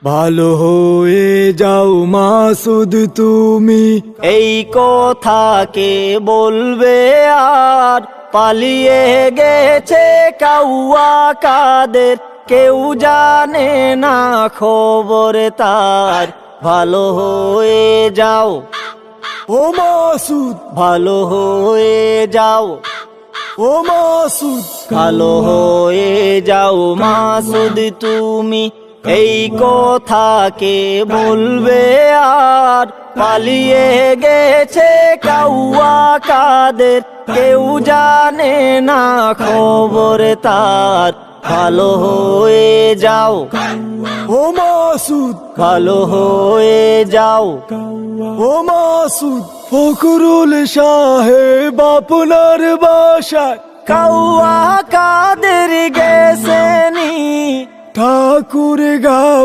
ভালো হয়ে যাও মাসুদ তুমি। এই কথা কে বলবে আর, পালিয়ে গেছে কাউয়া কাদের, কেউ জানে না খবর তার। ভালো হয়ে যাও ও মাসুদ, ভালো হয়ে যাও, ও মাসুদ, ভালো হয়ে যাও মাসুদ তুমি। এই কথা কে বলবে আর, পালিয়ে গেছে কাউয়া কাদের, কেউ জানে না খবর তার। ভালো হয়ে যাও, ও মাসুদ, ভালো হয়ে যাও, ও মাসুদ। ফখরুল সাহেব আপনার বাসায় কাউয়া কাদের গেছেনি ঠাকুর গাঁও